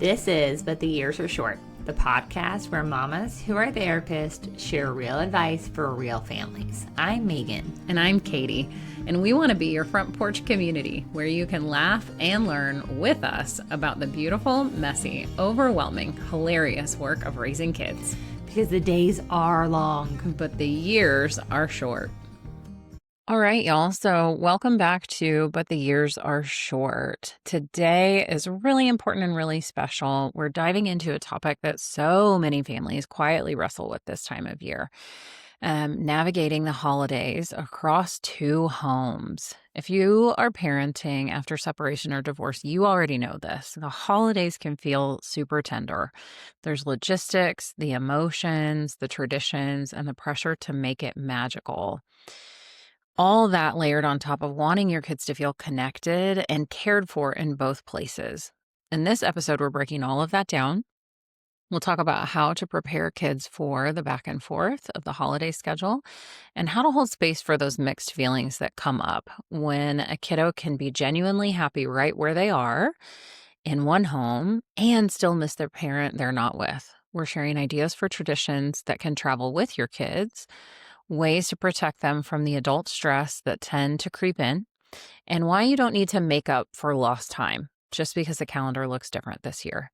This is But the Years Are Short, the podcast where mamas who are therapists share real advice for real families. I'm Megan. And I'm Katie, and we want to be your front porch community where you can laugh and learn with us about the beautiful, messy, overwhelming, hilarious work of raising kids. Because the days are long, but the years are short. All right, y'all. So welcome back to But the Years Are Short. Today is really important and really special. We're diving into a topic that so many families quietly wrestle with this time of year. Navigating the holidays across two homes. If you are parenting after separation or divorce, you already know this. The holidays can feel super tender. There's logistics, the emotions, the traditions, and the pressure to make it magical. All that layered on top of wanting your kids to feel connected and cared for in both places. In this episode, we're breaking all of that down. We'll talk about how to prepare kids for the back and forth of the holiday schedule and how to hold space for those mixed feelings that come up when a kiddo can be genuinely happy right where they are in one home and still miss their parent they're not with. We're sharing ideas for traditions that can travel with your kids, ways to protect them from the adult stress that tend to creep in, and why you don't need to make up for lost time just because the calendar looks different this year.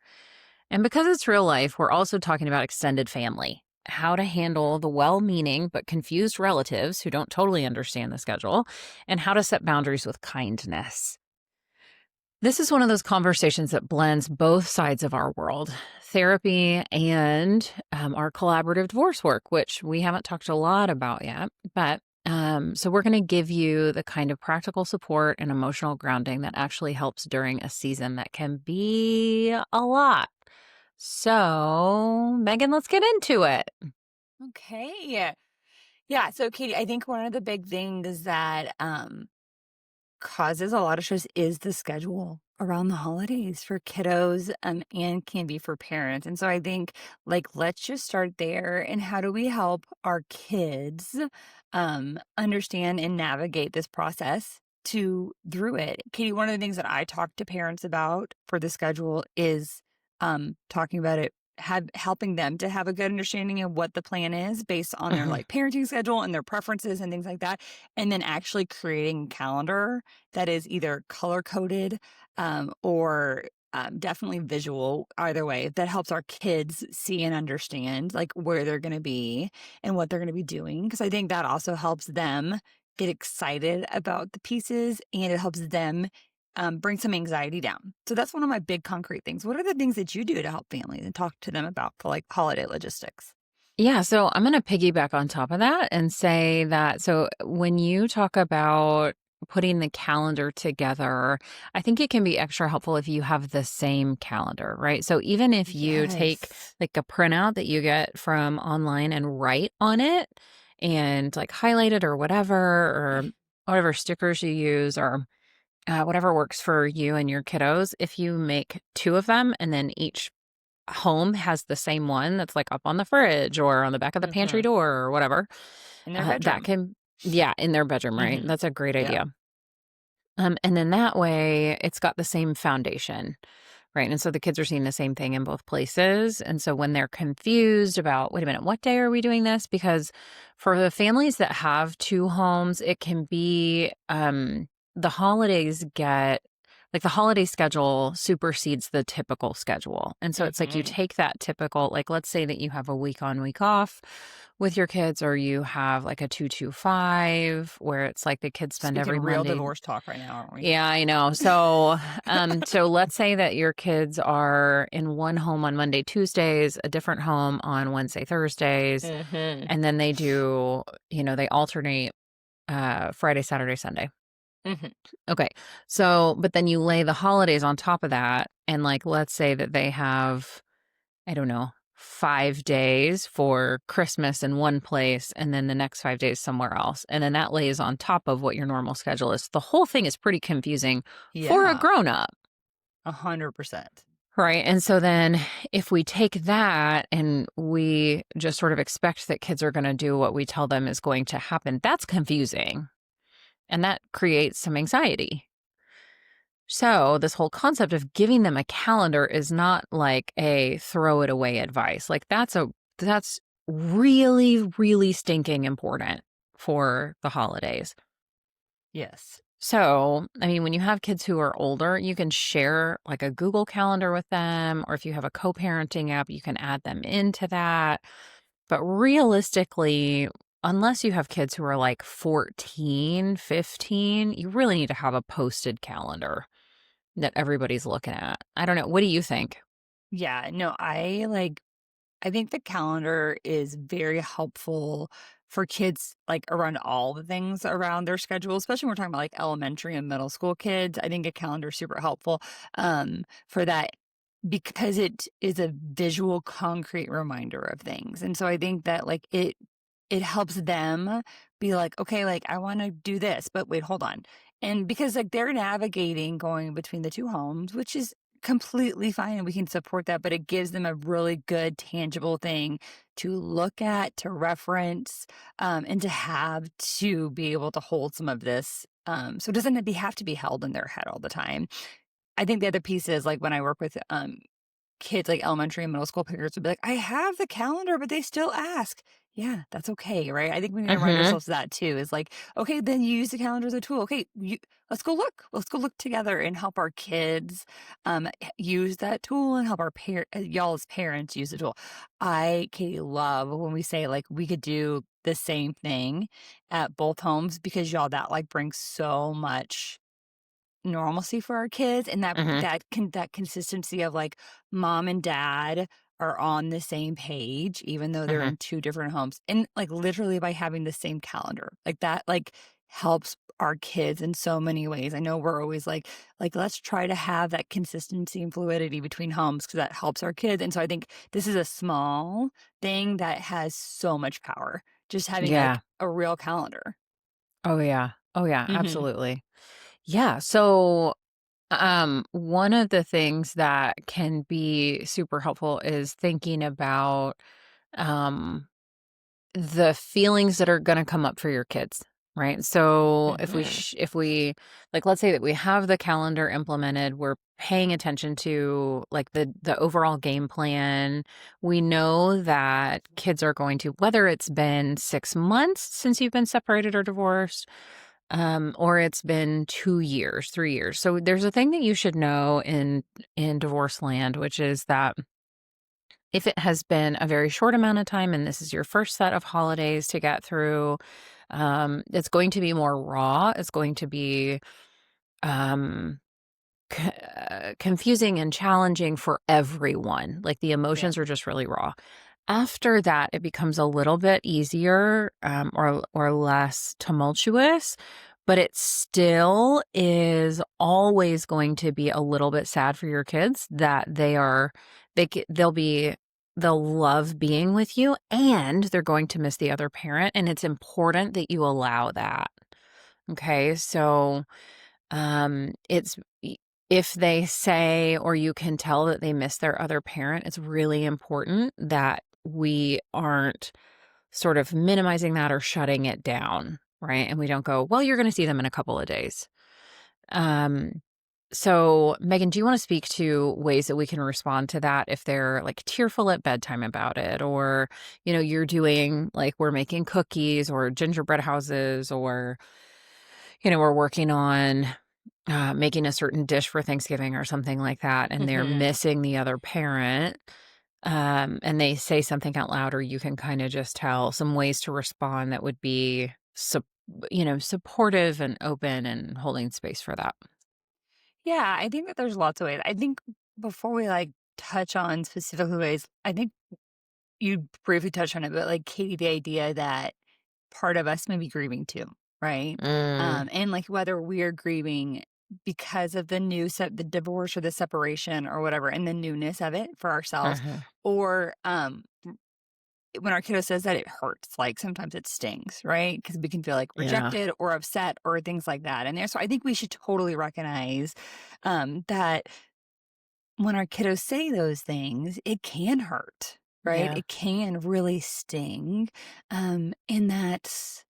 And because it's real life, we're also talking about extended family, how to handle the well-meaning but confused relatives who don't totally understand the schedule, and how to set boundaries with kindness. This is one of those conversations that blends both sides of our world, therapy and our collaborative divorce work, which we haven't talked a lot about yet. But so we're going to give you the kind of practical support and emotional grounding that actually helps during a season that can be a lot. So, Megan, let's get into it. Okay. Yeah. So, Katie, I think one of the big things that causes a lot of stress is the schedule around the holidays for kiddos and can be for parents. And so I think let's just start there. And how do we help our kids understand and navigate this process through it? Katie, one of the things that I talk to parents about for the schedule is talking about it, helping them to have a good understanding of what the plan is based on their parenting schedule and their preferences and things like that. And then actually creating a calendar that is either color coded or definitely visual, either way, that helps our kids see and understand where they're going to be and what they're going to be doing. Because I think that also helps them get excited about the pieces, and it helps them bring some anxiety down. So that's one of my big concrete things. What are the things that you do to help families and talk to them about the holiday logistics? Yeah, so I'm going to piggyback on top of that and say that, so when you talk about putting the calendar together, I think it can be extra helpful if you have the same calendar, right? So even if you take a printout that you get from online and write on it and highlight it or whatever stickers you use or whatever works for you and your kiddos, if you make two of them and then each home has the same one that's up on the fridge or on the back of the pantry door or whatever, in their bedroom. In their bedroom, right? That's a great idea. And then that way it's got the same foundation, right? And so the kids are seeing the same thing in both places. And so when they're confused about, wait a minute, what day are we doing this? Because for the families that have two homes, it can be the holidays get the holiday schedule supersedes the typical schedule. And so it's you take that typical, let's say that you have a week on, week off with your kids, or you have a 2-2-5 where it's the kids spend every real Monday. Divorce talk right now, aren't we? Yeah, I know. So, so let's say that your kids are in one home on Monday, Tuesdays, a different home on Wednesday, Thursdays, and then they do, they alternate Friday, Saturday, Sunday. Okay. So, but then you lay the holidays on top of that. And let's say that they have, I don't know, 5 days for Christmas in one place and then the next 5 days somewhere else. And then that lays on top of what your normal schedule is. The whole thing is pretty confusing for a grown-up. 100%. Right. And so then if we take that and we just sort of expect that kids are going to do what we tell them is going to happen, that's confusing. And that creates some anxiety. So this whole concept of giving them a calendar is not like a throw it away advice. Like that's really, really stinking important for the holidays. Yes. So, I mean, when you have kids who are older, you can share like a Google Calendar with them, or if you have a co-parenting app, you can add them into that. But realistically, unless you have kids who are like 14, 15, you really need to have a posted calendar that everybody's looking at. I don't know. What do you think? Yeah, no, I think the calendar is very helpful for kids, like, around all the things around their schedule, especially when we're talking about, like, elementary and middle school kids. I think a calendar is super helpful, for that because it is a visual, concrete reminder of things, and so I think that, like, it helps them be like, "Okay, like, I wanna do this, but wait, hold on." And because, like, they're navigating going between the 2 homes, which is completely fine, and we can support that, but it gives them a really good tangible thing to look at, to reference, and to have to be able to hold some of this, so it doesn't have to be held in their head all the time. I think the other piece is, like, when I work with, kids, like elementary and middle school parents would be like, "I have the calendar, but they still ask." Yeah, that's okay, right? I think we need to remind Mhm. ourselves of that too. Is like, okay, then you use the calendar as a tool. Okay, let's go look. Let's go look together and help our kids use that tool and help our y'all as parents use the tool. Katie, love when we say like we could do the same thing at both homes because y'all that like brings so much normalcy for our kids and Mhm. that consistency of like mom and dad are on the same page even though they're Mhm. in two different homes and like literally by having the same calendar like that like helps our kids in so many ways. I know we're always like let's try to have that consistency and fluidity between homes because that helps our kids, and so I think this is a small thing that has so much power, just having like Yeah. a real calendar. Oh yeah. Oh yeah, Hmm. absolutely. Yeah, so one of the things that can be super helpful is thinking about um the feelings that are going to come up for your kids, right? So Hmm. if we like let's say that we have the calendar implemented, we're paying attention to like the overall game plan. We know that kids are going to, whether it's been 6 months since you've been separated or divorced, or it's been 2 years, 3 years. So there's a thing that you should know in divorce land, which is that if it has been a very short amount of time and this is your first set of holidays to get through, it's going to be more raw. It's going to be um, confusing and challenging for everyone. Like the Yeah. emotions are just really raw. After that, it becomes a little bit easier, or less tumultuous, but it still is always going to be a little bit sad for your kids that they'll love being with you and they're going to miss the other parent, and it's important that you allow that. Okay, so it's if they say or you can tell that they miss their other parent, it's really important that we aren't sort of minimizing that or shutting it down, right? And we don't go, well, you're going to see them in a couple of days. Um, so Megan, do you want to speak to ways that we can respond to that if they're like tearful at bedtime about it, or, you're doing like we're making cookies or gingerbread houses, or, we're working on making a certain dish for Thanksgiving or something like that, and they're Hmm. missing the other parent, and they say something out loud, or you can kind of just tell some ways to respond that would be, supportive and open and holding space for that. Yeah, I think that there's lots of ways. I think before we like touch on specific ways, I think you briefly touched on it, but like Katie, the idea that part of us may be grieving too, right? Mm, And like whether we're grieving because of the divorce or the separation or whatever, and the newness of it for ourselves, uh-huh. or when our kiddo says that it hurts, like sometimes it stings, right? Because we can feel like Yeah. rejected or upset or things like that. And there, so I think we should totally recognize that when our kiddos say those things, it can hurt, right? Yeah. It can really sting. And that's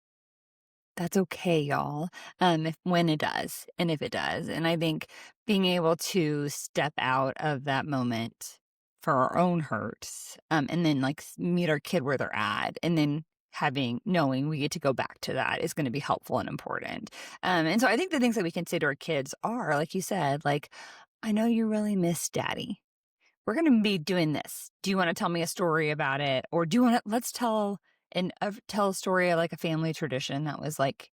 That's okay, y'all. If when it does, and if it does. And I think being able to step out of that moment for our own hurts, and then like meet our kid where they're at, and then knowing we get to go back to that is going to be helpful and important. And so I think the things that we can say to our kids are, like you said, like, I know you really miss daddy. We're going to be doing this. Do you want to tell me a story about it? Or do you want to, let's tell a story of like a family tradition that was like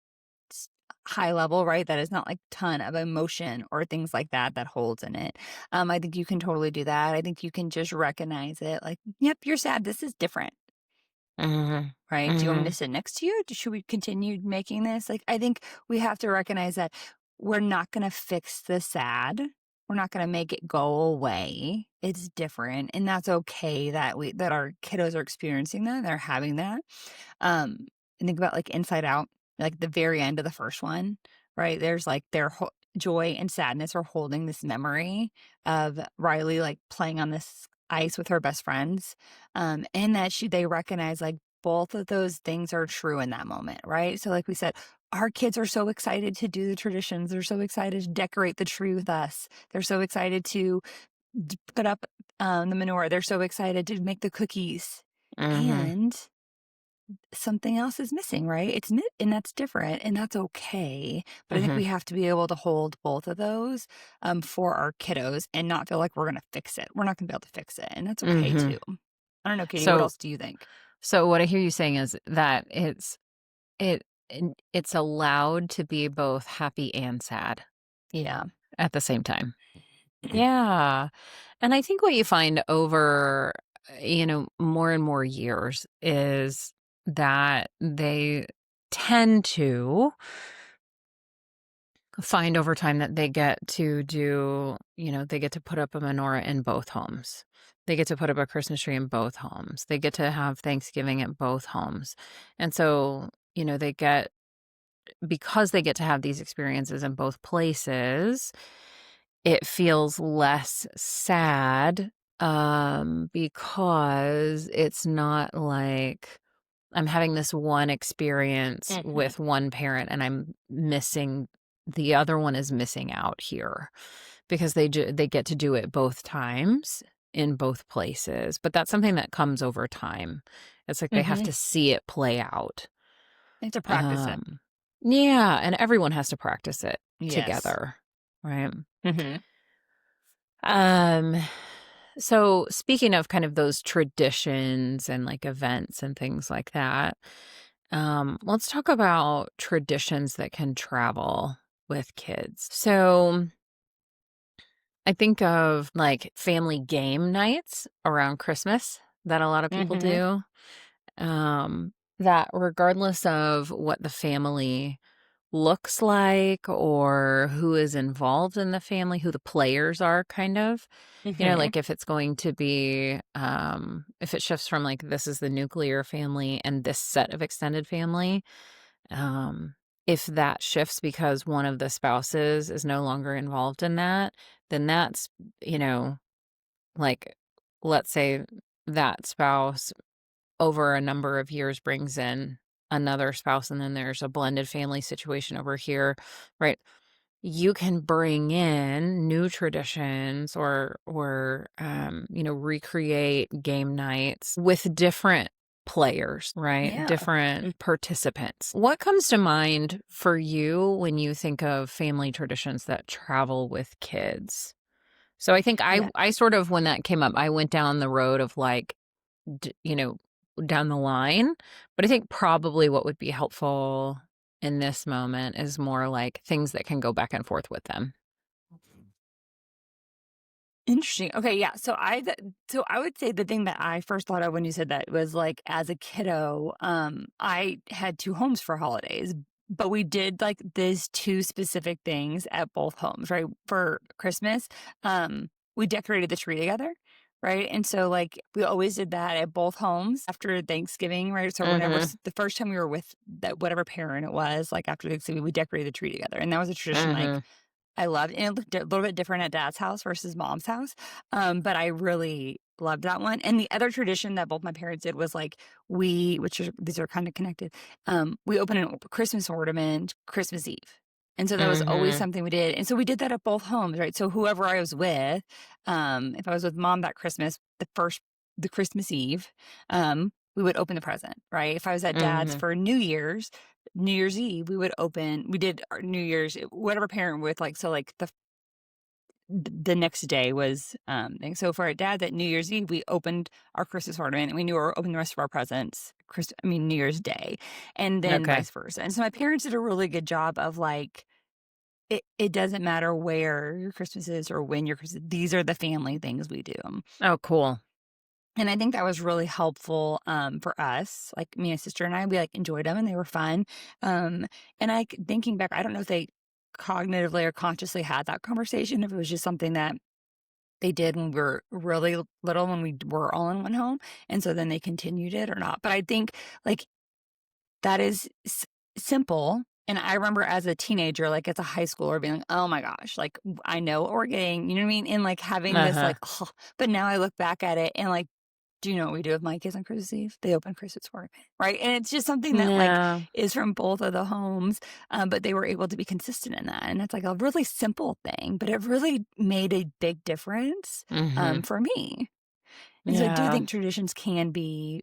high level, right? That is not like ton of emotion or things like that that holds in it. I think you can totally do that. I think you can just recognize it like, yep, you're sad. This is different, Mhm. right? Do you want me to Mhm. sit next to you? Should we continue making this? Like, I think we have to recognize that we're not going to fix the sad. We're not going to make it go away. It's different. And that's okay that our kiddos are experiencing that. They're having that. And think about like Inside Out, like the very end of the first one, right? There's like joy and sadness are holding this memory of Riley like playing on this ice with her best friends. And that they recognize like both of those things are true in that moment, right? So, like we said, our kids are so excited to do the traditions. They're so excited to decorate the tree with us. They're so excited to put up the menorah. They're so excited to make the cookies. Mhm. And something else is missing, right? And that's different, and that's okay. But I think we Mhm. have to be able to hold both of those for our kiddos and not feel like we're going to fix it. We're not going to be able to fix it, and that's okay too. Mhm. I don't know, Katie. What So else do you think? so what I hear you saying is that it's allowed to be both happy and sad Yeah. at the same time. Yeah. And I think what you find over, more and more years is that they tend to find over time that they get to they get to put up a menorah in both homes. They get to put up a Christmas tree in both homes. They get to have Thanksgiving at both homes. And so, because they get to have these experiences in both places, it feels less sad, because it's not like I'm having this one experience Hmm. with one parent and I'm missing the other one is missing out here because they get to do it both times in both places, but that's something that comes over time. It's like they have Hmm. to see it play out. And to practice it. Um, yeah, and everyone has to practice it Yes. together, right? Hmm. Um, so speaking of kind of those traditions and like events and things like that, let's talk about traditions that can travel with kids. So I think of like family game nights around Christmas that a lot of people Hmm. do. That regardless of what the family looks like or who is involved in the family, who the players are kind of. Hmm. Like if it's going to be if it shifts from like this is the nuclear family and this set of extended family, um if that shifts because one of the spouses is no longer involved in that, then that's, you know, like let's say that spouse over a number of years brings in another spouse and then there's a blended family situation over here, right? You can bring in new traditions or recreate game nights with different players, right? Yeah. Different participants. What comes to mind for you when you think of family traditions that travel with kids? So I think I Yeah. I sort of when that came up, I went down the road of like d you know, down the line, but I think probably what would be helpful in this moment is more like things that can go back and forth with them. Interesting. Okay, yeah. So I would say the thing that I first thought of when you said that was like as a kiddo, I had two homes for holidays, but we did like these two specific things at both homes, right? For Christmas, we decorated the tree together, right? And so like we always did that at both homes after Thanksgiving, right? So Mhm, the first time we were with that whatever parent it was, like after Thanksgiving, we decorated the tree together, and that was a tradition like mhm, I loved, and it looked a little bit different at dad's house versus mom's house. But I really loved that one. And the other tradition that both my parents did was like these are kind of connected. We opened a Christmas ornament Christmas Eve. And so that was always Mm-hmm. something we did. And so we did that at both homes, right? So whoever I was with, if I was with mom that Christmas, the Christmas Eve, we would open the present, right? If I was at dad's Mm-hmm. for New Year's Eve, we did our New Year's, whatever parent with like, so like the next day was, thing. So for our dad, that New Year's Eve, we opened our Christmas ornament and we knew we were opening the rest of our presents, New Year's Day, and then Okay. vice versa. And so my parents did a really good job of like, it doesn't matter where your Christmas is or when your Christmas, these are the family things we do. Oh, cool. And I think that was really helpful for us. Like me and my sister and I, we like enjoyed them and they were fun. And thinking back, I don't know if they cognitively or consciously had that conversation, if it was just something that they did when we were really little, when we were all in one home. And so then they continued it or not. But I think like that is simple. And I remember as a teenager, like as a high schooler, being like, "Oh my gosh, like I know what we're getting," you know what I mean? And like having this, Uh-huh. like, oh. But now I look back at it and like, do you know what we do with my kids on Christmas Eve? They open Christmas for me, right? And it's just something that like Yeah. is from both of the homes, but they were able to be consistent in that, and it's like a really simple thing, but it really made a big difference Mm-hmm. for me. And so I do Yeah. think traditions can be.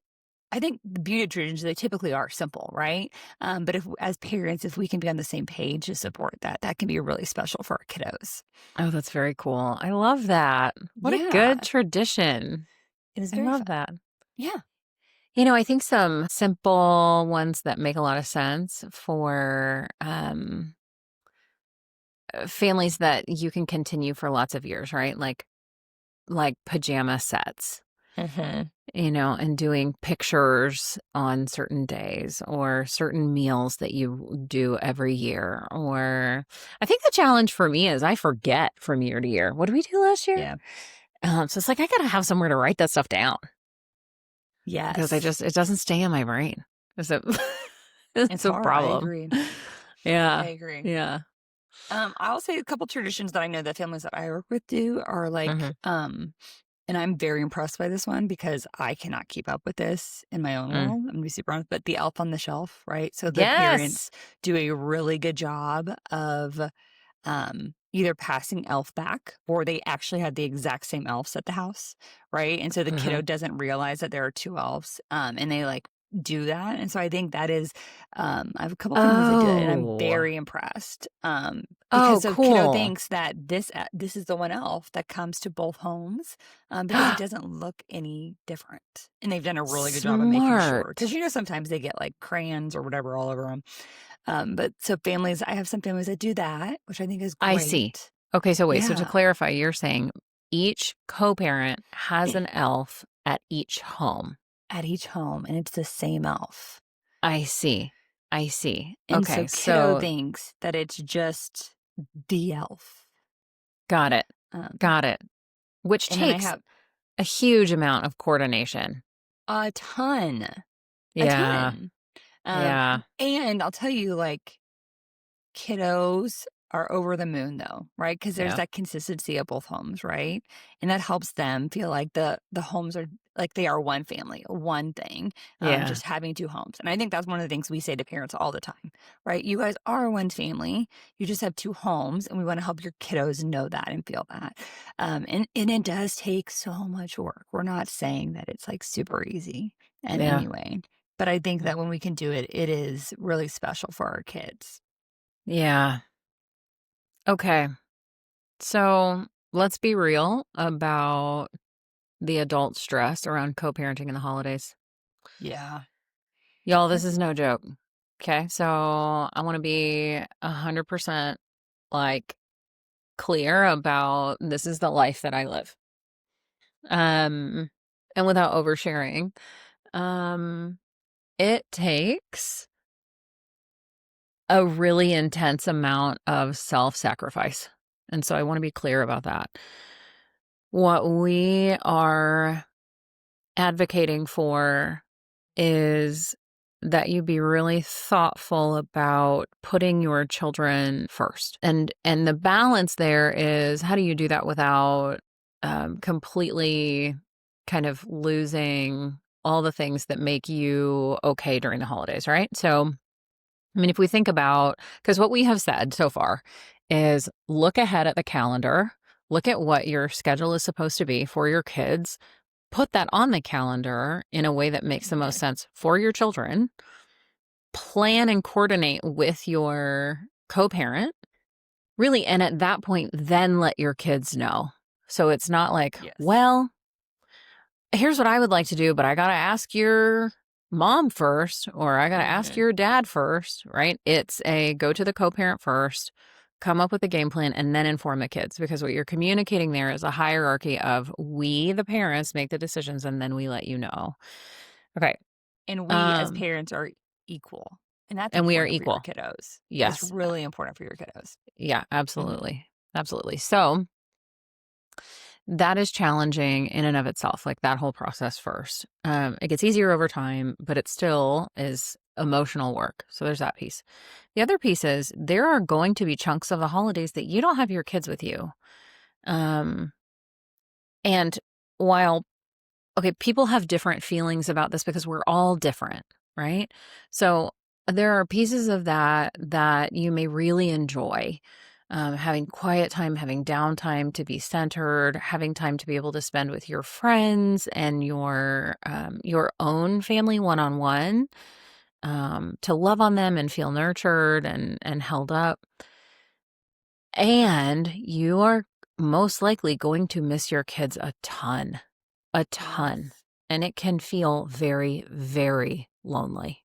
I think the beauty of traditions, they typically are simple, right? But if, as parents, if we can be on the same page to support that, that can be really special for our kiddos. Oh, that's very cool. I love that. What a good Yeah, tradition. it is I very love fun. that. Yeah, I think some simple ones that make a lot of sense for families that you can continue for lots of years, right? Like pajama sets, hmm and doing pictures on certain days or certain meals that you do every year. Or I think the challenge for me is I forget from year to year. What did we do last year? yeah, So it's like I gotta have somewhere to write that stuff down because yes. it doesn't stay in my brain. So it's It's a hard. I problem. agree. I Yeah. agree. Yeah. I'll say a couple traditions that I know that families that I work with do are like, Hmm. and I'm very impressed by this one because I cannot keep up with this in my own Mm. world. I'm gonna be super honest, but the elf on the shelf, right? So the Yes. parents do a really good job of either passing elf back or they actually have the exact same elves at the house, right? And so the Hmm. kiddo doesn't realize that there are two elves, and they like do that. And so I think that is, I have a couple families that do it, and I'm Oh. very impressed. Because Oh, so kiddo cool. thinks that this is the one elf that comes to both homes, because it doesn't look any different. And they've done a really good job of making sure, Smart. because sometimes they get like crayons or whatever all over them. But so families, I have some families that do that, which I think is I see. great. Okay, so wait. So to Yeah. clarify, you're saying each co-parent has an elf at each home. At each home, and it's the same elf. I see. I see. And so Okay, kiddo so thinks that it's just the elf. got it. Um, Got it. Which and then I takes have a huge amount of coordination. a ton, a Yeah. ton. Yeah. And I'll tell you, like, kiddos are over the moon though, right? Because there's Yeah. that consistency of both homes, right? And that helps them feel like the homes are like they are one family, one thing, Yeah. just having two homes. And I think that's one of the things we say to parents all the time, right? You guys are one family. You just have two homes, and we want to help your kiddos know that and feel that. And it does take so much work. We're not saying that it's like super easy in Yeah. any way, but I think that when we can do it, it is really special for our kids. Yeah. Okay. So let's be real about the adult stress around co-parenting in the holidays. Yeah. Y'all, this is no joke. Okay. So I want to be 100% like clear about this is the life that I live. Um, and without oversharing, um, it takes a really intense amount of self-sacrifice. And so I want to be clear about that. What we are advocating for is that you be really thoughtful about putting your children first. And the balance there is, how do you do that without completely kind of losing all the things that make you okay during the holidays, right? So, I mean, if we think about, because what we have said so far is look ahead at the calendar, look at what your schedule is supposed to be for your kids, put that on the calendar in a way that makes the most sense for your children, plan and coordinate with your co-parent, really, and at that point, then let your kids know. So it's not like, Yes. well, here's what I would like to do, but I got to ask your mom first, or I got to ask your dad first, right? It's a go to the co-parent first, come up with a game plan, and then inform the kids, because what you're communicating there is a hierarchy of we, the parents, make the decisions, and then we let you know. Okay. And we as parents are equal. And that's And we are important for your equal. kiddos. It's Yes. really important for your kiddos. Yeah, absolutely. Absolutely. So that is challenging in and of itself, like that whole process first. It gets easier over time, but it still is emotional work. So there's that piece. The other piece is there are going to be chunks of the holidays that you don't have your kids with you. And while, okay, people have different feelings about this because we're all different, right? So there are pieces of that you may really enjoy. Having quiet time, having downtime to be centered, having time to be able to spend with your friends and your own family one-on-one, to love on them and feel nurtured and held up. And you are most likely going to miss your kids a ton. Yes. And it can feel very, very lonely.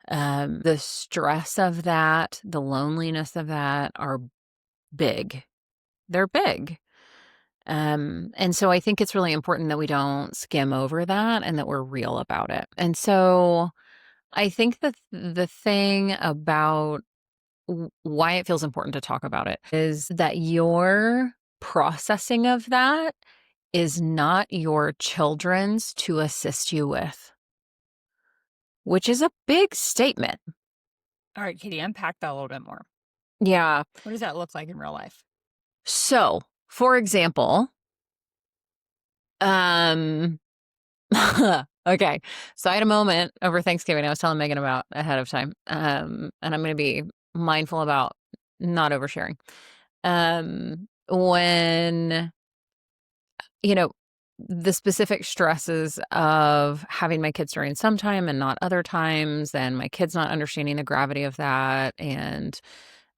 The stress of that, the loneliness of that are big. They're big. And so I think it's really important that we don't skim over that and that we're real about it. And so I think that the thing about why it feels important to talk about it is that your processing of that is not your children's to assist you with, which is a big statement. All right, Katie, unpack that a little bit more. Yeah. What does that look like in real life? So, for example, okay. So I had a moment over Thanksgiving I was telling Megan about ahead of time. And I'm going to be mindful about not oversharing. When, the specific stresses of having my kids during some time and not other times, and my kids not understanding the gravity of that. And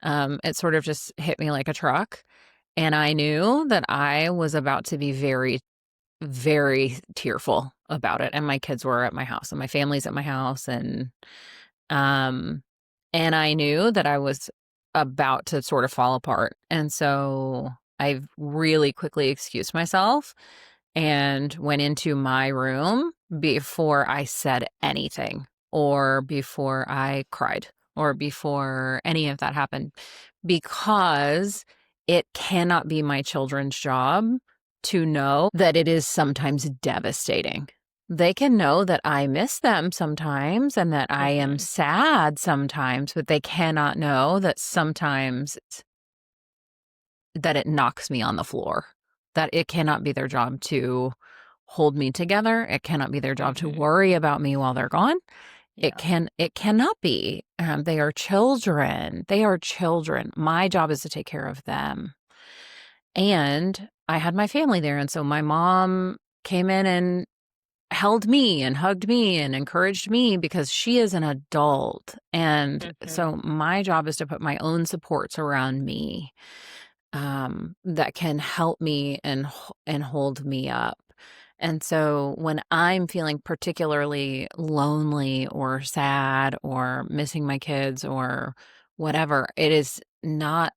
it sort of just hit me like a truck. And I knew that I was about to be very, very tearful about it. And my kids were at my house and my family's at my house. Um, and I knew that I was about to sort of fall apart. And so I really quickly excused myself and went into my room before I said anything or before I cried or before any of that happened, because it cannot be my children's job to know that it is sometimes devastating. They can know that I miss them sometimes and that I am sad sometimes, but they cannot know that sometimes that it knocks me on the floor, that it cannot be their job to hold me together. It cannot be their job to worry about me while they're gone. Yeah. It cannot be. They are children. They are children. My job is to take care of them. And I had my family there. And so my mom came in and held me and hugged me and encouraged me because she is an adult. And so my job is to put my own supports around me, that can help me and hold me up. And so when I'm feeling particularly lonely or sad or missing my kids or whatever, it is not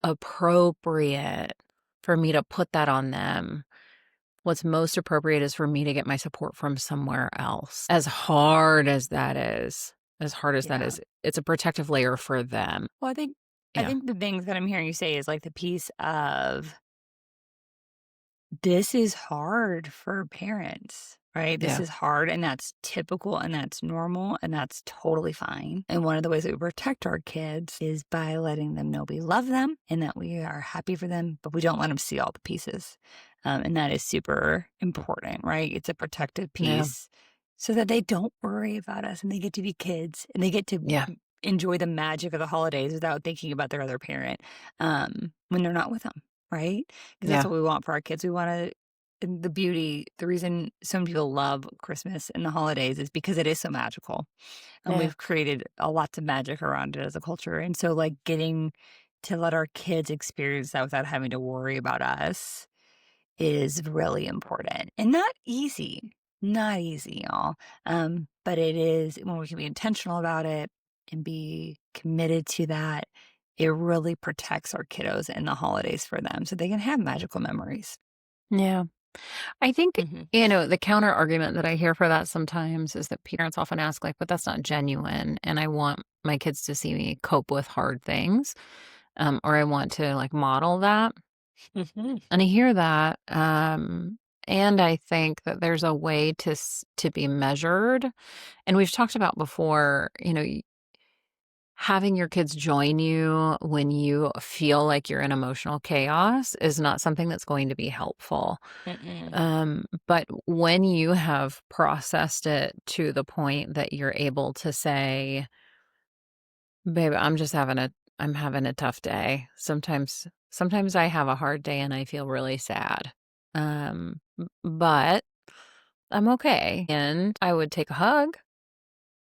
appropriate for me to put that on them. What's most appropriate is for me to get my support from somewhere else. As hard as that is, it's a protective layer for them. Well, I think the things that I'm hearing you say is like the piece of this is hard for parents, right? This Yeah. is hard, and that's typical, and that's normal, and that's totally fine. And one of the ways that we protect our kids is by letting them know we love them and that we are happy for them, but we don't let them see all the pieces. And that is super important, right? It's a protective Yeah. piece so that they don't worry about us and they get to be kids and they get to Yeah. enjoy the magic of the holidays without thinking about their other parent when they're not with them, right? Because that's Yeah. what we want for our kids. We want to, the beauty, the reason so many people love Christmas and the holidays is because it is so magical. And Yeah. we've created a lot of magic around it as a culture. And so, like, getting to let our kids experience that without having to worry about us is really important and not easy, y'all. But it is when we can be intentional about it and be committed to that, it really protects our kiddos in the holidays for them so they can have magical memories. Yeah. I think, Hmm. the counter argument that I hear for that sometimes is that parents often ask, like, but that's not genuine. And I want my kids to see me cope with hard things, or I want to like model that. Hmm. And I hear that. And I think that there's a way to be measured. And we've talked about before, having your kids join you when you feel like you're in emotional chaos is not something that's going to be helpful. Mm-mm. But when you have processed it to the point that you're able to say, babe, I'm having a tough day. Sometimes I have a hard day and I feel really sad. But I'm okay. And I would take a hug,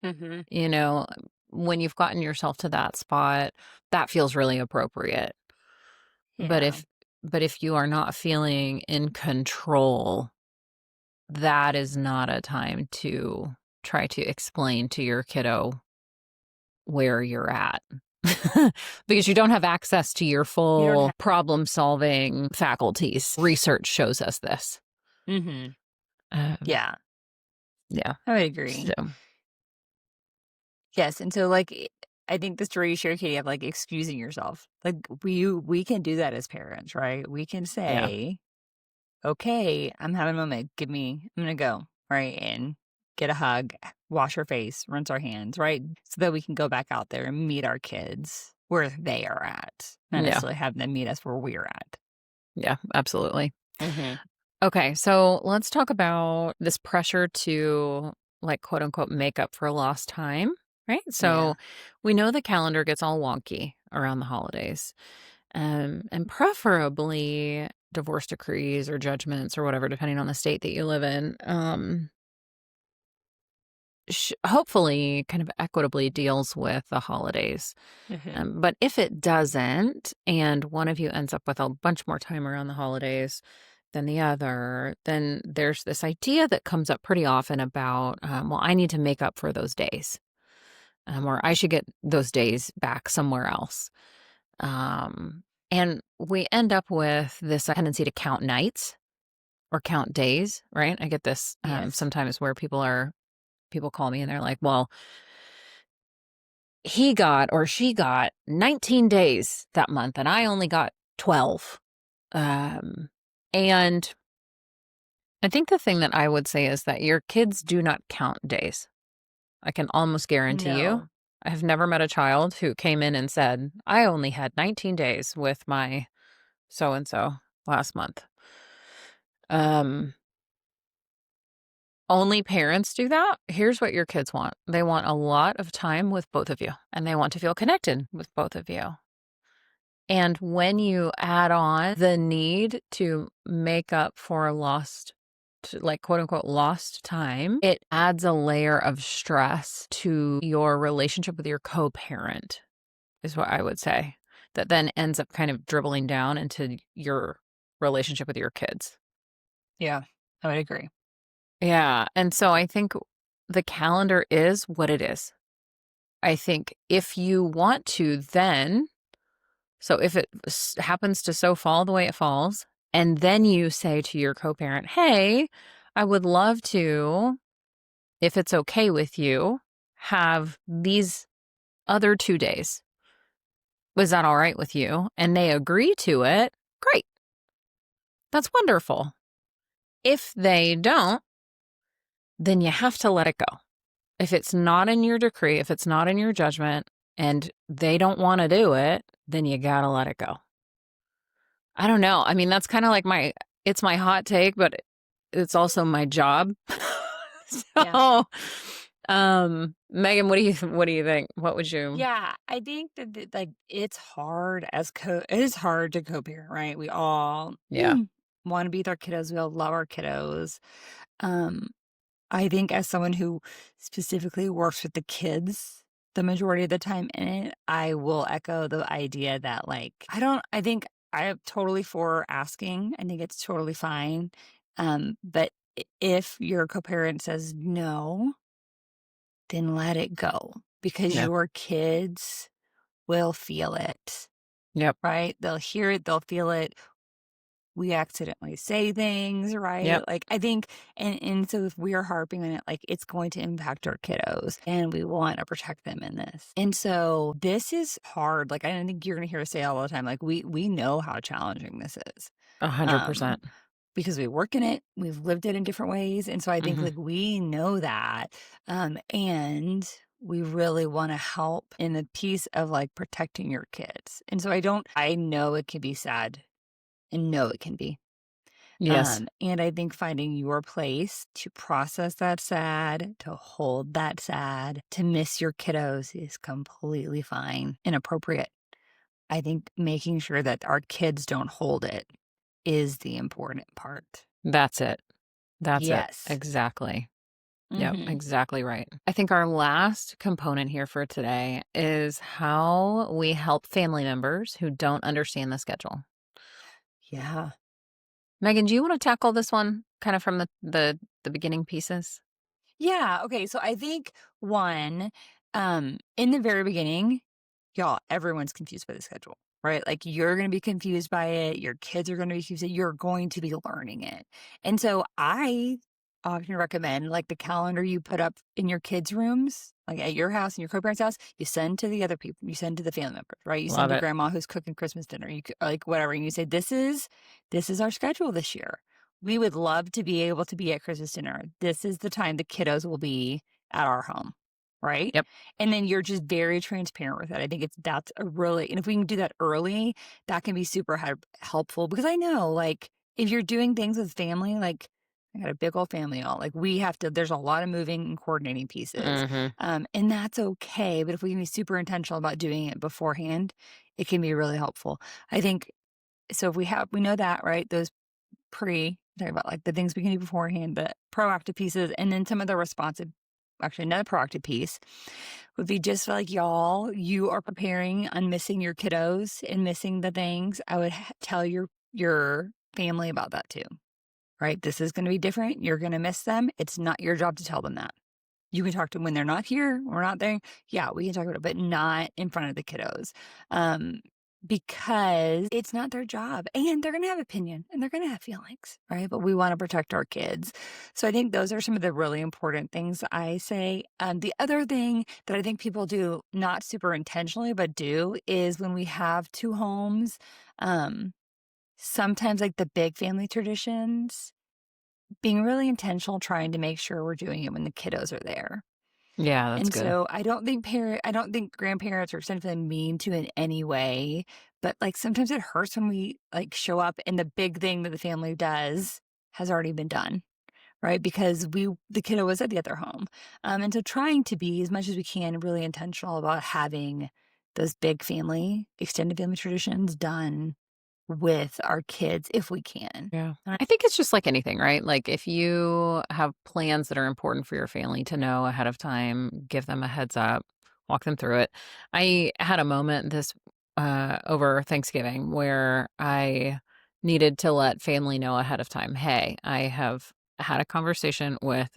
Hmm. you know, when you've gotten yourself to that spot, that feels really appropriate. But Yeah. if you are not feeling in control, that is not a time to try to explain to your kiddo where you're at. Because you don't have access to your You don't full have. problem-solving faculties. Research shows us this. Hmm. Um, Yeah, yeah. I would So, agree. Yes, and so, like, I think the story you shared, Katie, of, like, excusing yourself, like, we can do that as parents, right? We can yeah. say, "Okay, I'm having a moment, I'm gonna go," right? And get a hug, wash our face, rinse our hands, right? So that we can go back out there and meet our kids where they are at, not Yeah. necessarily have them meet us where we're at. Yeah, absolutely. Mhm. Okay, so let's talk about this pressure to, like, quote unquote, make up for lost time, right? Yeah. So we know the calendar gets all wonky around the holidays, and preferably divorce decrees or judgments or whatever, depending on the state that you live in. Hopefully, kind of equitably deals with the holidays. Mhm. But if it doesn't, and one of you ends up with a bunch more time around the holidays than the other, then there's this idea that comes up pretty often about, well, I need to make up for those days, or I should get those days back somewhere else. Um, and we end up with this tendency to count nights or count days, right? I get this Yes. sometimes where people call me and they're like, well, he got or she got 19 days that month and I only got 12. And I think the thing that I would say is that your kids do not count days. I can almost guarantee you. No. I have never met a child who came in and said, I only had 19 days with my so and so last month. Um, Only parents do that. Here's what your kids want. They want a lot of time with both of you, and they want to feel connected with both of you. And when you add on the need to make up for like, quote unquote, lost time, it adds a layer of stress to your relationship with your co-parent, is what I would say, that then ends up kind of dribbling down into your relationship with your kids. Yeah, I would agree. Yeah. And so I think the calendar is what it is. I think if you want to, then, so if it happens to so fall the way it falls, and then you say to your co parent, hey, I would love to, if it's okay with you, have these other 2 days. Was that all right with you? And they agree to it. Great. That's wonderful. If they don't, then you have to let it go. If it's not in your decree, if it's not in your judgment, and they don't want to do it, then you got to let it go. I don't know. I mean, that's kind of like it's my hot take, but it's also my job. So, Megan, what do you think? What would you? Yeah, I think that like it's hard it is hard to co-parent, right? We all Yeah. want to be with our kiddos. We all love our kiddos. Um, I think as someone who specifically works with the kids the majority of the time in it, I will echo the idea that like I think I am totally for asking. I think it's totally fine. But if your co-parent says no, then let it go because Yeah. your kids will feel it, Yep. right? They'll hear it, they'll feel it. We accidentally say things, right? Yep. Like I think and so if we are harping on it, like it's going to impact our kiddos and we want to protect them in this. And so this is hard. Like I don't think you're gonna hear us say all the time, like we know how challenging this is. Um 100%. because we work in it, we've lived it in different ways. And so I think Mhm. like we know that. And we really want to help in the piece of like protecting your kids. And so I know it can be sad and know it can be. Yes. And I think finding your place to process that sad, to hold that sad, to miss your kiddos is completely fine and appropriate. I think making sure that our kids don't hold it is the important part. That's it. That's it. Yes. Exactly. Yep, Mhm. exactly right. I think our last component here for today is how we help family members who don't understand the schedule. Yeah. Megan, do you want to tackle this one kind of from the beginning pieces? Yeah, okay, so I think one, in the very beginning, y'all, everyone's confused by the schedule, right? Like, you're gonna be confused by it, your kids are gonna be confused, you're going to be learning it. And so I often recommend, like, the calendar you put up in your kids' rooms, like, at your house and your co-parents' house, you send to the other people, you send to the family members, right? You send Love to it. grandma who's cooking Christmas dinner, like, whatever, and you say, "This is our schedule this year. We would love to be able to be at Christmas dinner. This is the time the kiddos will be at our home." Right? Yep. And then you're just very transparent with it. I think that's a really, and if we can do that early, that can be super helpful because I know, like, if you're doing things with family, like, I got a big old family, all like we have to, there's a lot of moving and coordinating pieces. Mhm. And that's okay. But if we can be super intentional about doing it beforehand, it can be really helpful. I think so. If we know that, right? Those talking about like the things we can do beforehand, the proactive pieces, and then some of the responsive. Actually, another proactive piece would be just like y'all, you are preparing on missing your kiddos and missing the things. I would tell your family about that too. Right? This is going to be different. You're going to miss them. It's not your job to tell them that. You can talk to them when they're not here, we're not there. Yeah, we can talk about it, but not in front of the kiddos. Um, because it's not their job and they're going to have opinion and they're going to have feelings, right? But we want to protect our kids. So I think those are some of the really important things I say. The other thing that I think people do, not super intentionally, but do is when we have two homes, um, sometimes like the big family traditions, being really intentional, trying to make sure we're doing it when the kiddos are there. Yeah, that's And good. so I don't think grandparents or extended family mean to in any way, but like sometimes it hurts when we like show up and the big thing that the family does has already been done, right? Because the kiddo was at the other home. And so trying to be as much as we can really intentional about having those big family, extended family traditions done with our kids if we can. Yeah. I think it's just like anything, right? Like if you have plans that are important for your family to know ahead of time, give them a heads up, walk them through it. I had a moment this over Thanksgiving where I needed to let family know ahead of time, hey, I have had a conversation with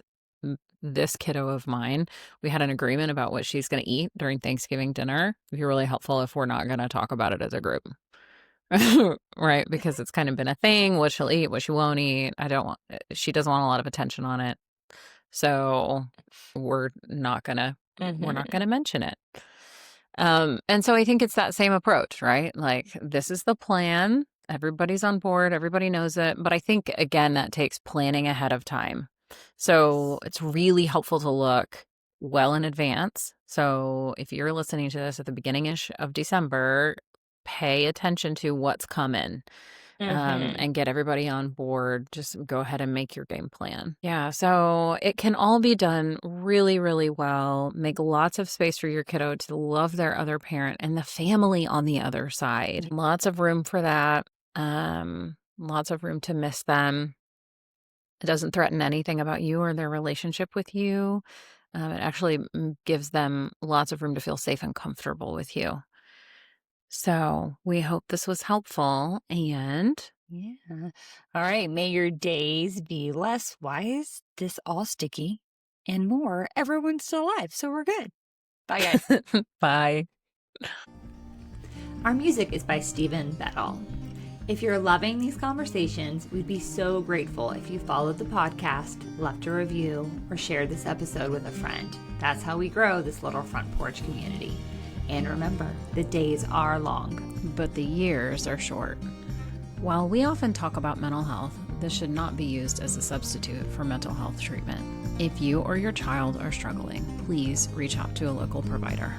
this kiddo of mine. We had an agreement about what she's going to eat during Thanksgiving dinner. It'd be really helpful if we're not going to talk about it as a group. Right, because it's kind of been a thing, what she'll eat, what she won't eat. I don't want she doesn't want a lot of attention on it. So we're not gonna we're not Mhm. gonna mention it. And so I think it's that same approach, right? Like this is the plan. Everybody's on board. Everybody knows it. But I think, again, that takes planning ahead of time. So it's really helpful to look well in advance. So if you're listening to this at the beginning-ish of December, pay attention to what's coming. Mm-hmm. And get everybody on board. Just go ahead and make your game plan. Yeah, so it can all be done really, really well. Make lots of space for your kiddo to love their other parent and the family on the other side. Lots of room for that. Lots of room to miss them. It doesn't threaten anything about you or their relationship with you. It actually gives them lots of room to feel safe and comfortable with you. So we hope this was helpful, and Yeah. All right. May your days be less wise, this all sticky, and more. Everyone's still alive, so we're good. Bye, guys. bye. Our music is by Stephen Bedall. If you're loving these conversations, we'd be so grateful if you followed the podcast, left a review, or shared this episode with a friend. That's how we grow this little front porch community. And remember, the days are long, but the years are short. While we often talk about mental health, this should not be used as a substitute for mental health treatment. If you or your child are struggling, please reach out to a local provider.